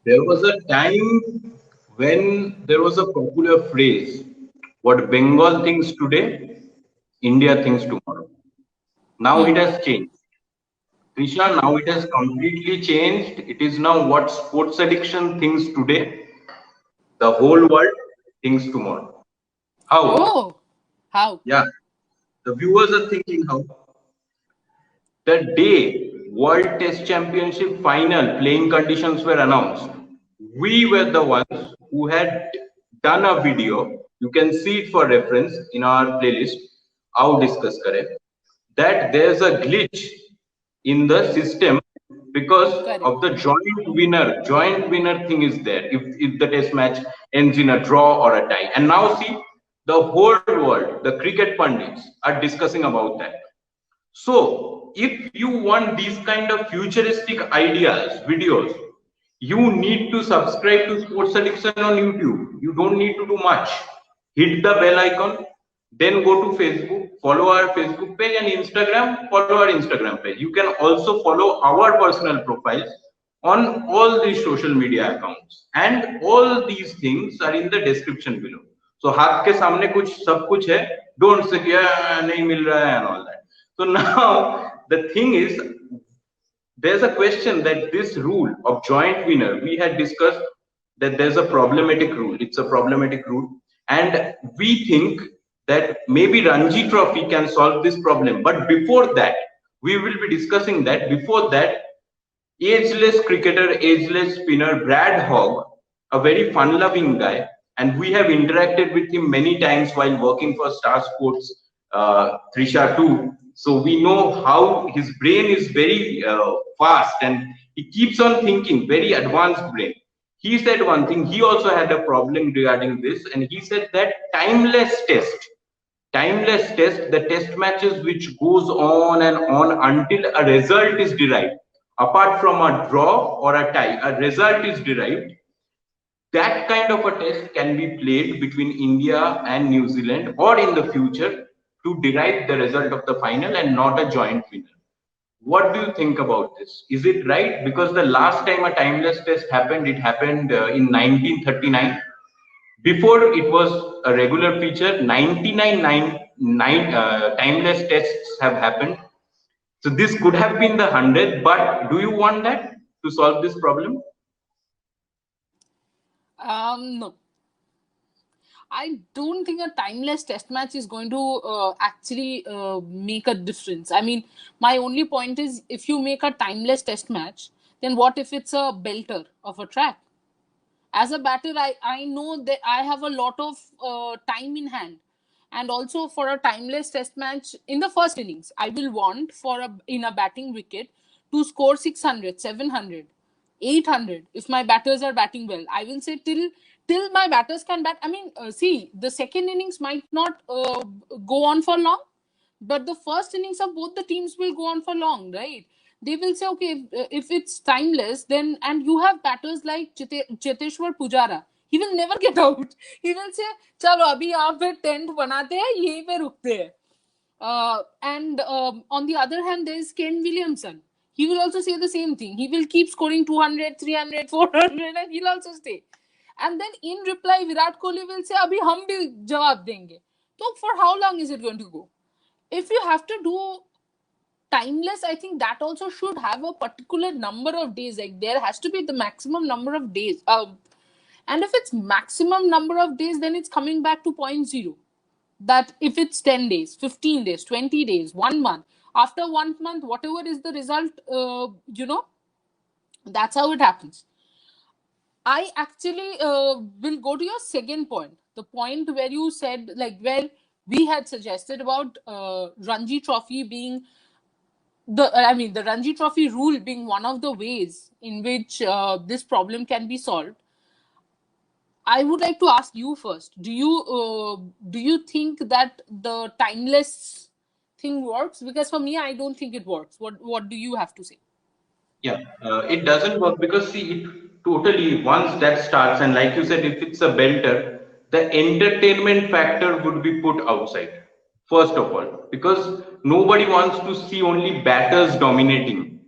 There was a time when there was a popular phrase, what Bengal thinks today, India thinks tomorrow. Now it Hmm. has changed. Trisha, now it has completely changed. It is now what sports addiction thinks today, the whole world thinks tomorrow. How? Oh, how? Yeah, the viewers are thinking how. The day World Test Championship final playing conditions were announced, we were the ones who had done a video. You can see it for reference in our playlist. How discuss kare that there's a glitch in the system because Correct. of the joint winner thing is there if the test match ends in a draw or a tie. And now see, the whole world, the cricket pundits are discussing about that. So, if you want these kind of futuristic ideas, videos, you need to subscribe to Sports Addiction on YouTube. You don't need to do much. Hit the bell icon, then go to Facebook, follow our Facebook page, and Instagram, follow our Instagram page. You can also follow our personal profiles on all these social media accounts. And all these things are in the description below. So हाथ के सामने कुछ सब कुछ है. Don't say नहीं मिल रहा है and all that. So now the thing is, there's a question that this rule of joint winner, we had discussed that there's a problematic rule. It's a problematic rule. And we think that maybe Ranji Trophy can solve this problem. But before that, we will be discussing that. Before that, ageless cricketer, ageless spinner Brad Hogg, a very fun-loving guy, and we have interacted with him many times while working for Star Sports, Trisha too. So we know how his brain is very fast and he keeps on thinking, very advanced brain. He said one thing, he also had a problem regarding this, and he said that timeless test, the test matches which goes on and on until a result is derived, apart from a draw or a tie, a result is derived. That kind of a test can be played between India and New Zealand or in the future to derive the result of the final and not a joint winner. What do you think about this? Is it right? Because the last time a timeless test happened, it happened in 1939. Before it was a regular feature, 99 timeless tests have happened. So this could have been the 100th, but do you want that to solve this problem? No. I don't think a timeless test match is going to actually make a difference. I mean, my only point is if you make a timeless test match, then what if it's a belter of a track? As a batter, I know that I have a lot of time in hand. And also for a timeless test match in the first innings, I will want for a in a batting wicket to score 600, 700, 800 if my batters are batting well. I will say till my batters can bat. I mean, see, the second innings might not go on for long, but the first innings of both the teams will go on for long, right? They will say, okay, if it's timeless, then and you have batters like Cheteshwar Pujara, he will never get out. He will say, चलो अभी यहाँ पे tent बनाते हैं यहीं पे रुकते हैं. And on the other hand, there is Ken Williamson. He will also say the same thing. He will keep scoring 200, 300, 400, and he'll also stay. And then in reply, Virat Kohli will say, "Abhi hum bhi jawab denge." So for how long is it going to go? If you have to do timeless, I think that also should have a particular number of days. Like there has to be the maximum number of days. And if it's maximum number of days, then it's coming back to point zero. That if it's 10 days, 15 days, 20 days, 1 month, after 1 month, whatever is the result, that's how it happens. I actually will go to your second point, the point where you said, like, where we had suggested about Ranji Trophy being the Ranji Trophy rule being one of the ways in which this problem can be solved. I would like to ask you first. Do you think that the timeless thing works? Because for me, I don't think it works. What do you have to say? Yeah, it doesn't work because see, it totally once that starts, and like you said, if it's a belter, the entertainment factor would be put outside, first of all, because nobody wants to see only batters dominating.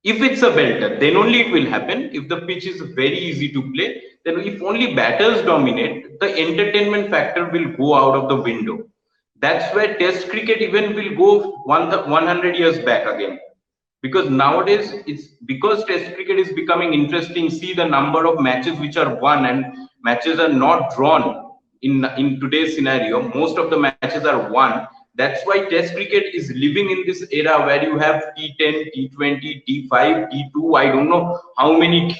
If it's a belter, then only it will happen. If the pitch is very easy to play, then if only batters dominate, the entertainment factor will go out of the window. That's where Test cricket even will go 100 years back again. Because nowadays, it's because Test cricket is becoming interesting. See the number of matches which are won and matches are not drawn in today's scenario. Most of the matches are won. That's why Test cricket is living in this era where you have T10, T20, T5, T2. I don't know how many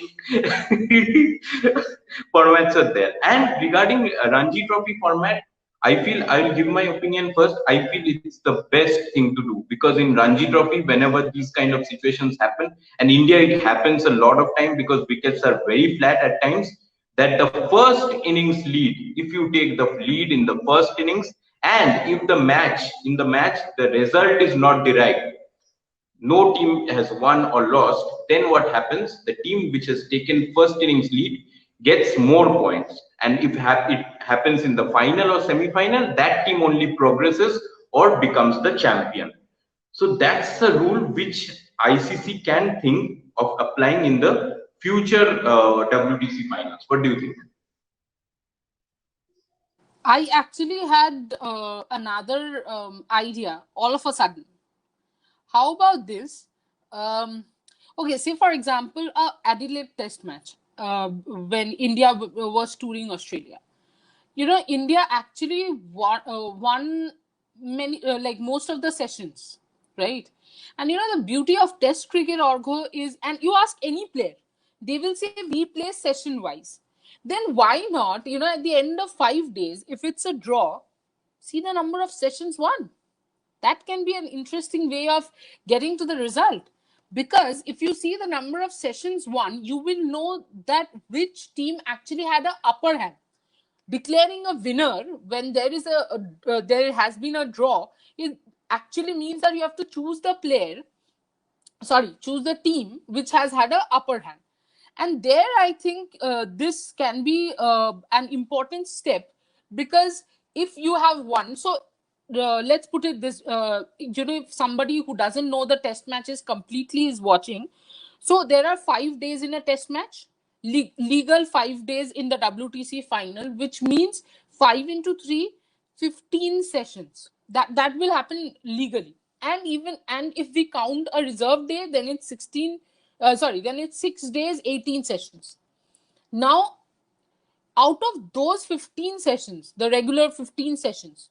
formats are there. And regarding Ranji Trophy format, I feel I'll give my opinion first. I feel it's the best thing to do because in Ranji Trophy, whenever these kind of situations happen, and India, it happens a lot of time because wickets are very flat at times. That the first innings lead, if you take the lead in the first innings, and if the match in the match the result is not derived, no team has won or lost, then what happens? The team which has taken first innings lead gets more points. And if it happens in the final or semi-final, that team only progresses or becomes the champion. So that's the rule which ICC can think of applying in the future WTC finals. What do you think? I actually had another idea all of a sudden. How about this? Okay, say for example, a Adelaide Test match when India was touring Australia. You know, India actually won many, like most of the sessions, right? And you know, the beauty of Test cricket, Argha, is, and you ask any player, they will say we play session wise. Then why not? You know, at the end of 5 days, if it's a draw, see the number of sessions won. That can be an interesting way of getting to the result, because if you see the number of sessions won, you will know that which team actually had an upper hand. Declaring a winner when there has been a draw, it actually means that you have to choose the team which has had a upper hand. And there I think this can be an important step, because if you have won, so let's put it this, you know, if somebody who doesn't know the test matches completely is watching, so there are 5 days in a test match, legal 5 days in the WTC final, which means 5 into 3, 15 sessions. That will happen legally. And even, and if we count a reserve day, then it's 16, then it's 6 days, 18 sessions. Now, out of those 15 sessions, the regular 15 sessions,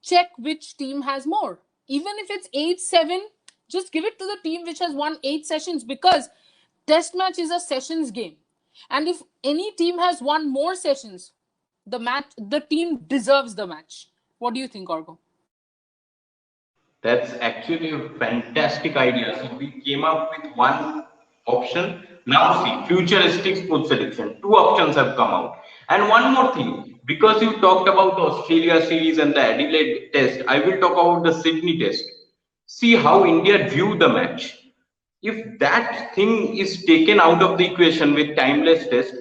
check which team has more. Even if it's 8-7, just give it to the team which has won 8 sessions, because test match is a sessions game. And if any team has won more sessions, the team deserves the match. What do you think, Argo? That's actually a fantastic idea. So we came up with one option. Now see, futuristic sports selection. Two options have come out. And one more thing, because you talked about the Australia series and the Adelaide test, I will talk about the Sydney test. See how India drew the match. If that thing is taken out of the equation with timeless test,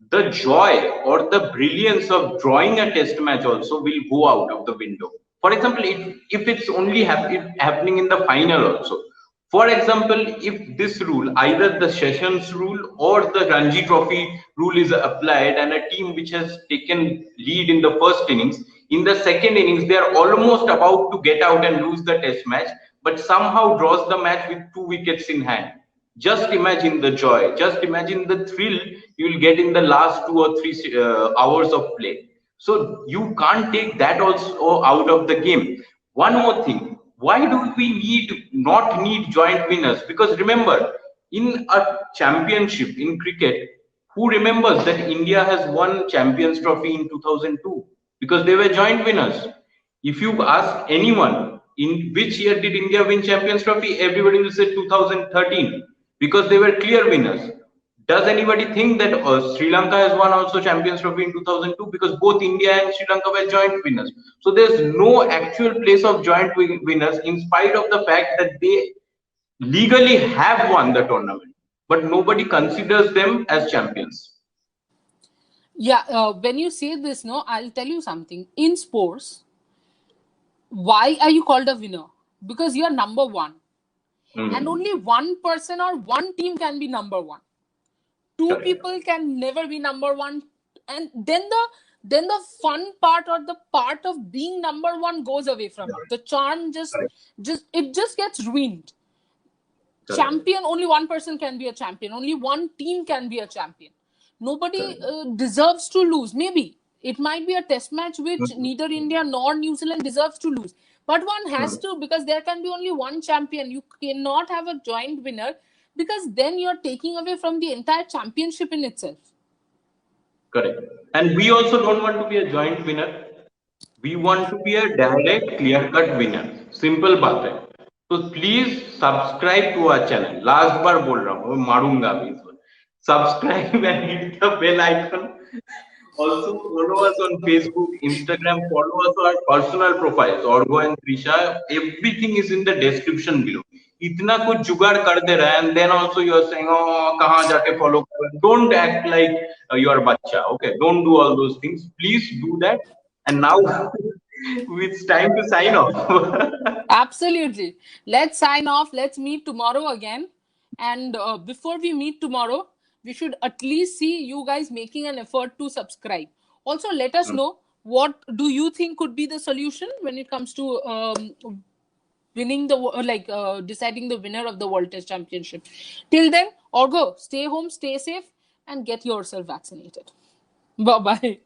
the joy or the brilliance of drawing a test match also will go out of the window. For example, if it's only happening in the final also. For example, if this rule, either the Sessions rule or the Ranji Trophy rule is applied, and a team which has taken lead in the first innings, in the second innings, they are almost about to get out and lose the test match, but somehow draws the match with 2 wickets in hand. Just imagine the joy, just imagine the thrill you will get in the last 2 or 3 hours of play. So you can't take that also out of the game. One more thing, why do we not need joint winners? Because remember, in a championship in cricket, who remembers that India has won Champions Trophy in 2002? Because they were joint winners. If you ask anyone in which year did India win Champions Trophy, everybody will say 2013, because they were clear winners. Does anybody think that Sri Lanka has won also Champions Trophy in 2002? Because both India and Sri Lanka were joint winners. So there's no actual place of joint winners, in spite of the fact that they legally have won the tournament, but nobody considers them as champions. Yeah, when you say this, no, I'll tell you something. In sports, why are you called a winner? Because you're number one. and only one person or one team can be number one. Two Correct. people can never be number one, and then the fun part or the part of being number one goes away from it. The charm just gets ruined. Correct. Champion, only one person can be a champion, only one team can be a champion. Nobody deserves to lose. Maybe it might be a test match which neither India nor New Zealand deserves to lose, but one has to, because there can be only one champion. You cannot have a joint winner, because then you're taking away from the entire championship in itself. Correct. And we also don't want to be a joint winner. We want to be a direct, clear-cut winner. Simple बात है. So please subscribe to our channel. Last बार बोल रहा हूँ, मारूंगा अभी इस बार. Subscribe and hit the bell icon. Also follow us on Facebook, Instagram. Follow us on our personal profiles, Argha and Trisha. Everything is in the description below. इतना कुछ जुगाड़ कर दे रहा है, and then also you are saying, oh, कहाँ जाके follow करें? Don't act like you are बच्चा. Okay, don't do all those things. Please do that. And now it's time to sign off. Absolutely. Let's sign off. Let's meet tomorrow again. And before we meet tomorrow, we should at least see you guys making an effort to subscribe. Also, let us know, what do you think could be the solution when it comes to winning the deciding the winner of the World Test Championship. Till then, Argha, stay home, stay safe, and get yourself vaccinated. Bye bye.